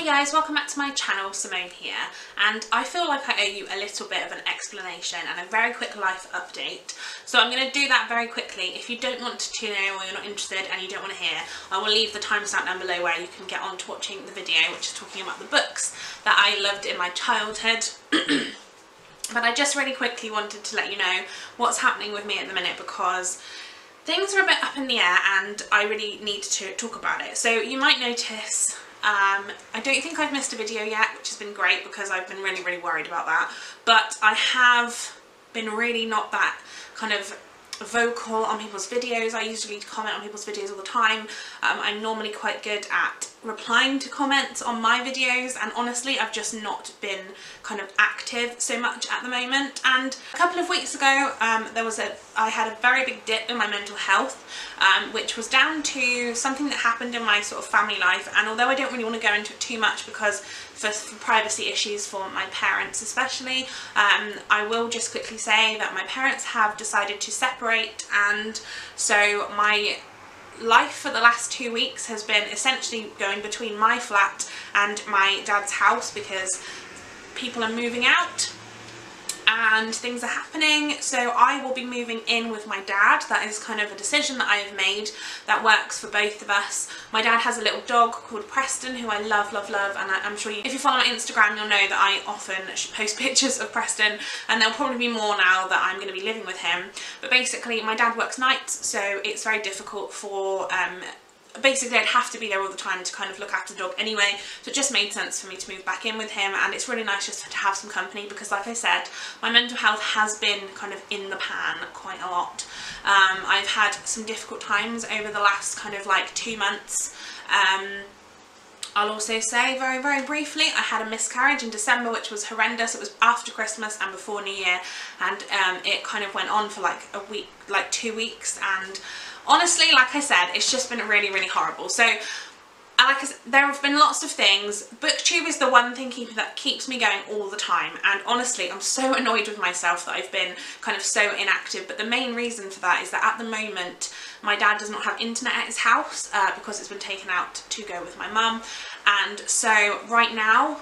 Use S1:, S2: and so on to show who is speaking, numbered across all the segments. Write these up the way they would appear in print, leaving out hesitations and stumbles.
S1: guys, welcome back to my channel. Simone here, and I feel like I owe you a little bit of an explanation and a very quick life update. So I'm going to do that very quickly. If you don't want to tune in or you're not interested and you don't want to hear, I will leave the timestamp down below where you can get on to watching the video, which is talking about the books that I loved in my childhood. But I just really quickly wanted to let you know what's happening with me at the minute, because things are a bit up in the air and I really need to talk about it. So you might notice I don't think I've missed a video yet, which has been great because I've been really worried about that, but I have been really not that kind of vocal on people's videos. I usually comment on people's videos all the time. I'm normally quite good at replying to comments on my videos, and honestly I've just not been kind of active so much at the moment. And a couple of weeks ago I had a very big dip in my mental health, which was down to something that happened in my sort of family life. And although I don't really want to go into it too much because for privacy issues for my parents especially, I will just quickly say that my parents have decided to separate, and so my life for the last 2 weeks has been essentially going between my flat and my dad's house because people are moving out and things are happening. So I will be moving in with my dad. That is kind of a decision that I have made that works for both of us. My dad has a little dog called Preston who I love, and I'm sure if you follow my Instagram you'll know that I often post pictures of Preston, and there'll probably be more now that I'm going to be living with him. But basically my dad works nights, so it's very difficult for basically I'd have to be there all the time to kind of look after the dog anyway, so it just made sense for me to move back in with him. And it's really nice just to have some company because, like I said, my mental health has been kind of in the pan quite a lot. I've had some difficult times over the last kind of like 2 months. I'll also say very briefly, I had a miscarriage in December, which was horrendous. It was after Christmas and before New Year, and it kind of went on for like a week, like 2 weeks, and honestly, like I said, it's just been really horrible. So like I said, there have been lots of things. BookTube is the one thing that keeps me going all the time, and honestly I'm so annoyed with myself that I've been kind of so inactive. But the main reason for that is that at the moment my dad does not have internet at his house because it's been taken out to go with my mum, and so right now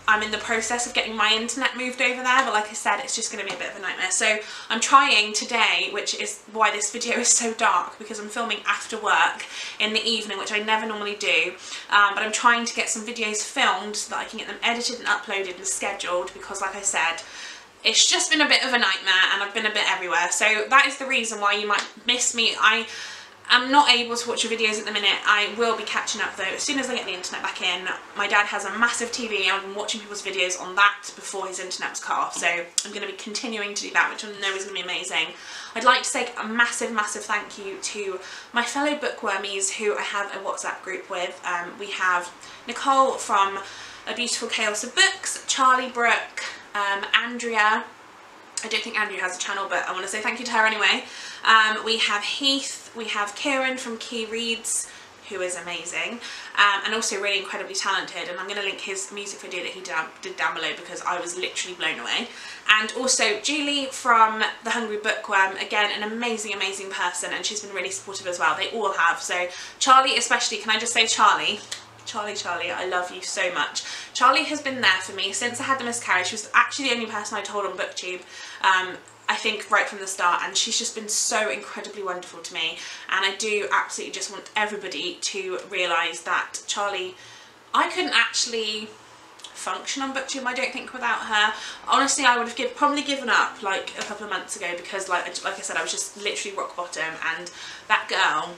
S1: I'm in the process of getting my internet moved over there, but like I said, it's just going to be a bit of a nightmare. So I'm trying today, which is why this video is so dark, because I'm filming after work in the evening, which I never normally do, but I'm trying to get some videos filmed so that I can get them edited and uploaded and scheduled, because like I said, it's just been a bit of a nightmare and I've been a bit everywhere. So that is the reason why you might miss me. I'm not able to watch your videos at the minute. I will be catching up though as soon as I get the internet back in. My dad has a massive TV and I've been watching people's videos on that before his internet was cut off, so I'm going to be continuing to do that, which I know is going to be amazing. I'd like to say a massive thank you to my fellow bookwormies who I have a WhatsApp group with. We have Nicole from A Beautiful Chaos of Books, Charlie, Brooke, Andrea. I don't think Andrea has a channel, but I want to say thank you to her anyway. We have Heath, we have Kieran from Key Reads, who is amazing, and also really incredibly talented, and I'm going to link his music video that he did down below because I was literally blown away. And also Julie from The Hungry Bookworm, again an amazing person, and she's been really supportive as well. They all have. So Charlie especially, can I just say Charlie, I love you so much. Charlie has been there for me since I had the miscarriage. She was actually the only person I told on BookTube, I think right from the start, and she's just been so incredibly wonderful to me. And I do absolutely just want everybody to realise that Charlie, I couldn't actually function on BookTube, I don't think, without her. Honestly, I would have probably given up like a couple of months ago, because like I said, I was just literally rock bottom, and that girl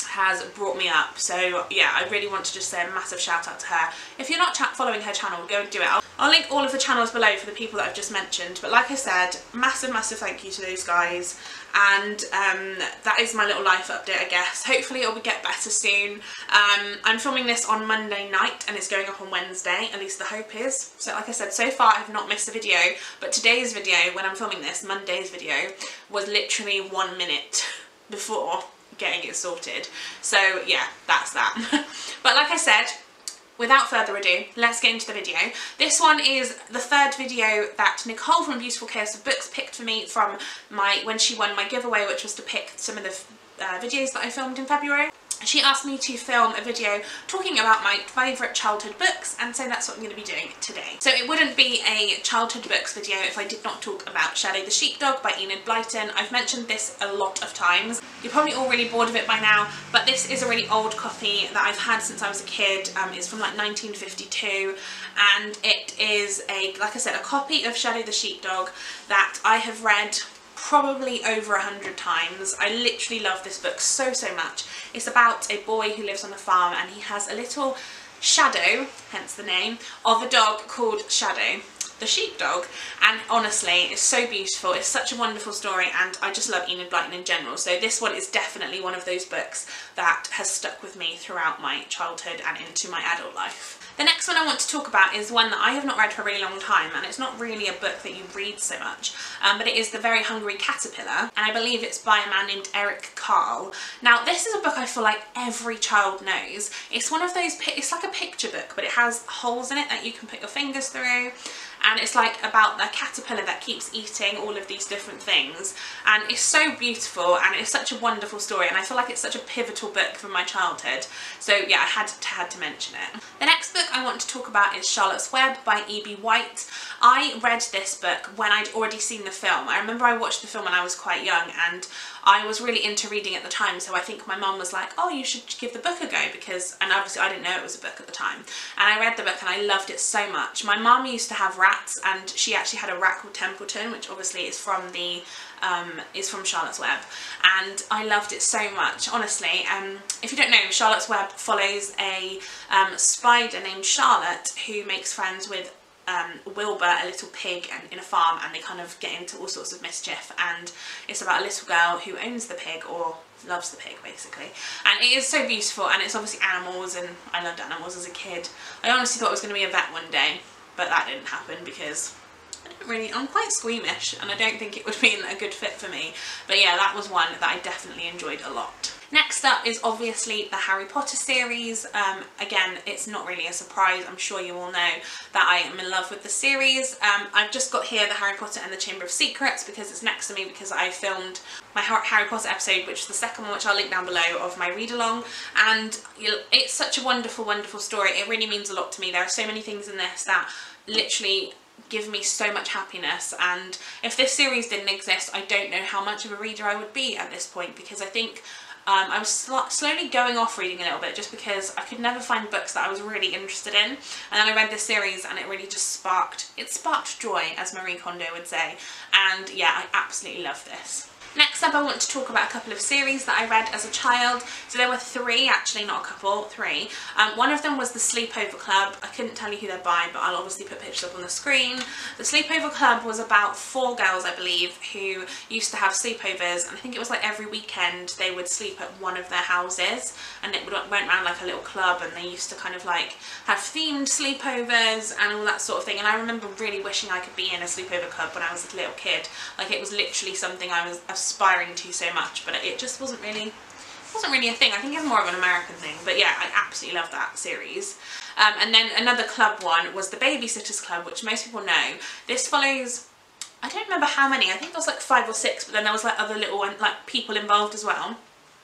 S1: has brought me up. So yeah, I really want to just say a massive shout out to her. If you're not following her channel, go and do it. I'll link all of the channels below for the people that I've just mentioned. But like I said, massive thank you to those guys. And that is my little life update, I guess. Hopefully it will get better soon. I'm filming this on Monday night and it's going up on Wednesday, at least the hope is. So like I said, so far I've not missed a video, but today's video, when I'm filming this, Monday's video, was literally 1 minute before getting it sorted. So yeah, that's that. But like I said, without further ado, let's get into the video. This one is the third video that Nicole from Beautiful Chaos of Books picked for me from when she won my giveaway, which was to pick some of the videos that I filmed in February. she asked me to film a video talking about my favourite childhood books, and so that's what I'm going to be doing today. So it wouldn't be a childhood books video if I did not talk about Shadow the Sheepdog by Enid Blyton. I've mentioned this a lot of times. You're probably all really bored of it by now, but this is a really old copy that I've had since I was a kid. It's from like 1952, and it is like I said, a copy of Shadow the Sheepdog that I have read probably over 100 times. I literally love this book so much. It's about a boy who lives on a farm, and he has a little shadow, hence the name, of a dog called Shadow the Sheepdog, and honestly it's so beautiful. It's such a wonderful story, and I just love Enid Blyton in general, so this one is definitely one of those books that has stuck with me throughout my childhood and into my adult life. The next one I want to talk about is one that I have not read for a really long time, and it's not really a book that you read so much, but it is The Very Hungry Caterpillar, and I believe it's by a man named Eric Carle. Now this is a book I feel like every child knows. It's one of those, it's like a picture book, but it has holes in it that you can put your fingers through, and it's like about a caterpillar that keeps eating all of these different things, and it's so beautiful, and it's such a wonderful story, and I feel like it's such a pivotal book from my childhood, so yeah, I had to mention it. The next book I want to talk about is Charlotte's Web by E.B. White. I read this book when I'd already seen the film. I remember I watched the film when I was quite young, and I was really into reading at the time, so I think my mum was like, oh, you should give the book a go, because, and obviously I didn't know it was a book at the time, and I read the book and I loved it so much. My mum used to have rats, and she actually had a rat called Templeton, which obviously is from the from Charlotte's Web, and I loved it so much, honestly. If you don't know, Charlotte's Web follows a spider named Charlotte who makes friends with Wilbur, a little pig, in a farm, and they kind of get into all sorts of mischief, and it's about a little girl who owns the pig, or loves the pig basically, and it is so beautiful, and it's obviously animals, and I loved animals as a kid. I honestly thought I was going to be a vet one day, but that didn't happen because I'm quite squeamish, and I don't think it would be a good fit for me, but yeah, that was one that I definitely enjoyed a lot. Next up is obviously the Harry Potter series. Again, it's not really a surprise, I'm sure you all know that I am in love with the series. I've just got here the Harry Potter and the Chamber of Secrets because it's next to me, because I filmed my Harry Potter episode, which is the second one, which I'll link down below, of my read along, and it's such a wonderful story. It really means a lot to me. There are so many things in this that literally give me so much happiness, and if this series didn't exist, I don't know how much of a reader I would be at this point, because I think I was slowly going off reading a little bit, just because I could never find books that I was really interested in, and then I read this series and it really just sparked joy, as Marie Kondo would say, and yeah, I absolutely love this. Next up, I want to talk about a couple of series that I read as a child. So there were three, actually, not a couple, three. One of them was The Sleepover Club. I couldn't tell you who they're by, but I'll obviously put pictures up on the screen. The Sleepover Club was about 4 girls, I believe, who used to have sleepovers, and I think it was like every weekend they would sleep at one of their houses, and it went around like a little club, and they used to kind of like have themed sleepovers and all that sort of thing. And I remember really wishing I could be in a sleepover club when I was a little kid. Like, it was literally something I was aspiring to so much, but it just wasn't really a thing. I think it's more of an American thing, but yeah, I absolutely love that series. And then another club one was the Babysitters Club, which most people know. This follows, I don't remember how many, I think there was like 5 or 6, but then there was like other little like people involved as well.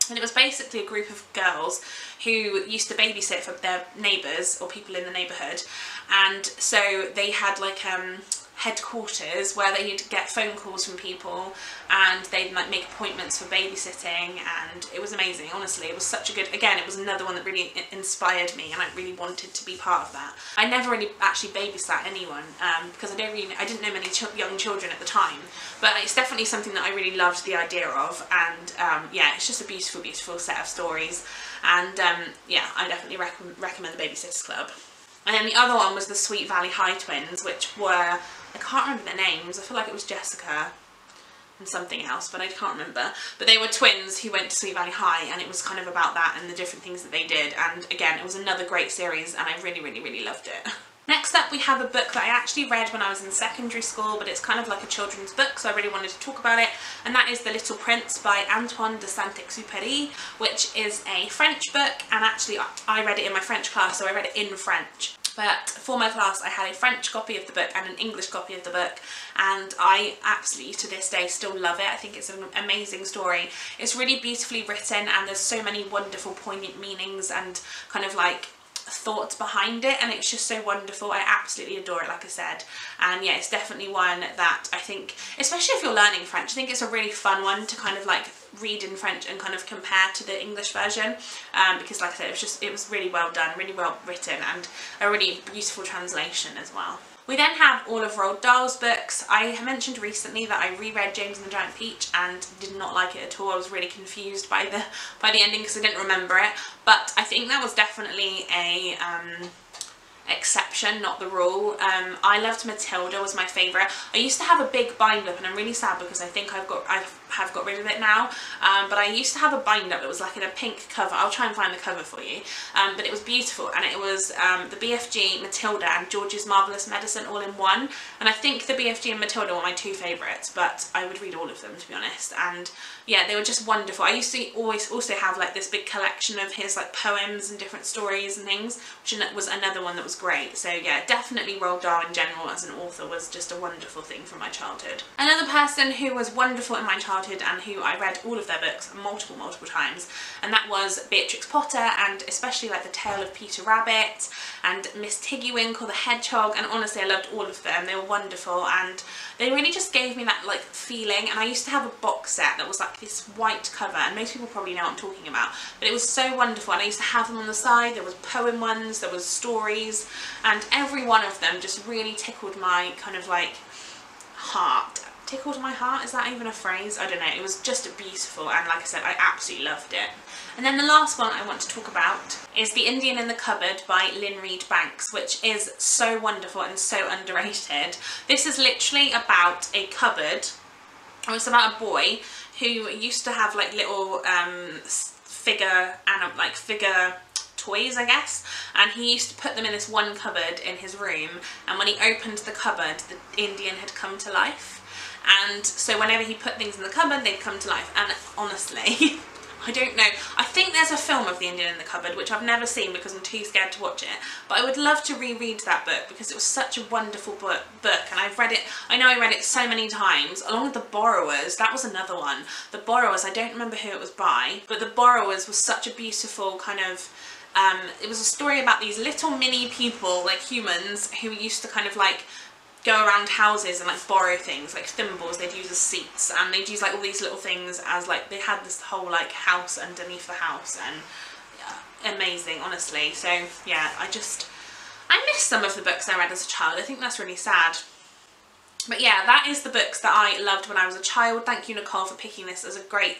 S1: And it was basically a group of girls who used to babysit for their neighbours or people in the neighbourhood, and so they had like headquarters where they'd get phone calls from people, and they'd like make appointments for babysitting, and it was amazing. Honestly, it was such a good, again, it was another one that really inspired me, and I really wanted to be part of that. I never really actually babysat anyone because I didn't know many young children at the time, but it's definitely something that I really loved the idea of, and yeah, it's just a beautiful set of stories, and yeah, I definitely recommend the Babysitters Club. And then the other one was the Sweet Valley High twins, which were, I can't remember their names, I feel like it was Jessica and something else, but I can't remember. But they were twins who went to Sweet Valley High, and it was kind of about that and the different things that they did. And again, it was another great series, and I really loved it. Next up we have a book that I actually read when I was in secondary school, but it's kind of like a children's book, so I really wanted to talk about it, and that is The Little Prince by Antoine de Saint-Exupéry, which is a French book, and actually I read it in my French class, so I read it in French. But for my class I had a French copy of the book and an English copy of the book, and I absolutely to this day still love it. I think it's an amazing story. It's really beautifully written, and there's so many wonderful poignant meanings and kind of like thoughts behind it, and it's just so wonderful. I absolutely adore it, like I said. And yeah, it's definitely one that I think, especially if you're learning French, I think it's a really fun one to kind of like read in French and kind of compare to the English version, because like I said, it was really well done, really well written, and a really beautiful translation as well. We then have all of Roald Dahl's books. I mentioned recently that I reread James and the Giant Peach and did not like it at all. I was really confused by the ending because I didn't remember it, but I think that was definitely a exception, not the rule. I loved Matilda, was my favourite. I used to have a big bind up, and I'm really sad because I think I have got rid of it now, but I used to have a bind up that was like in a pink cover. I'll try and find the cover for you, but it was beautiful, and it was the BFG, Matilda and George's Marvellous Medicine all in one, and I think the BFG and Matilda were my two favourites, but I would read all of them, to be honest. And yeah, they were just wonderful. I used to always also have like this big collection of his like poems and different stories and things, which was another one that was great. So yeah, definitely Roald Dahl in general as an author was just a wonderful thing from my childhood. Another person who was wonderful in my childhood and who I read all of their books multiple times, and that was Beatrix Potter, and especially like The Tale of Peter Rabbit and Miss Tiggywinkle the Hedgehog, and honestly I loved all of them. They were wonderful, and they really just gave me that like feeling. And I used to have a box set that was like this white cover, and most people probably know what I'm talking about, but it was so wonderful, and I used to have them on the side. There was poem ones, there was stories, and every one of them just really tickled my kind of like heart. Tickled my heart, is that even a phrase? I don't know. It was just beautiful, and like I said, I absolutely loved it. And then the last one I want to talk about is The Indian in the Cupboard by Lynn Reed Banks, which is so wonderful and so underrated. This is literally about a cupboard, or it's about a boy who used to have like little figure toys, I guess, and he used to put them in this one cupboard in his room, and when he opened the cupboard, the Indian had come to life. And so whenever he put things in the cupboard, they'd come to life. And honestly, I don't know. I think there's a film of The Indian in the Cupboard, which I've never seen because I'm too scared to watch it. But I would love to reread that book because it was such a wonderful book, and I've read it, I know I read it so many times, along with The Borrowers. That was another one. The Borrowers, I don't remember who it was by, but The Borrowers was such a beautiful kind of, it was a story about these little mini people, like humans, who used to kind of like go around houses and like borrow things, like thimbles they'd use as seats, and they'd use like all these little things as like, they had this whole like house underneath the house, and yeah, amazing, honestly. So yeah, I miss some of the books I read as a child. I think that's really sad. But yeah, that is the books that I loved when I was a child. Thank you, Nicole, for picking this as a great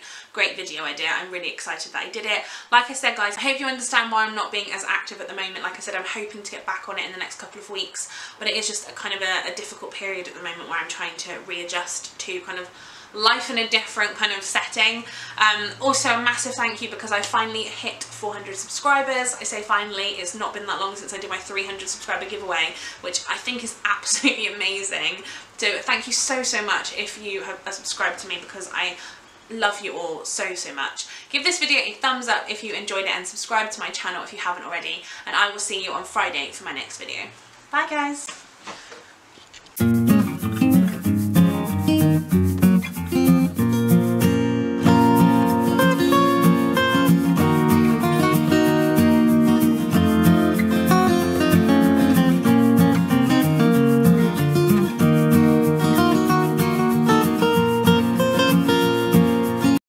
S1: video idea. I'm really excited that I did it. Like I said, guys, I hope you understand why I'm not being as active at the moment. Like I said, I'm hoping to get back on it in the next couple of weeks, but it is just a kind of a difficult period at the moment where I'm trying to readjust to kind of life in a different kind of setting. Also a massive thank you because I finally hit 400 subscribers. I say finally, it's not been that long since I did my 300 subscriber giveaway, which I think is absolutely amazing. So thank you so much if you have subscribed to me, because I love you all so much. Give this video a thumbs up if you enjoyed it, and subscribe to my channel if you haven't already, and I will see you on Friday for my next video. Bye guys!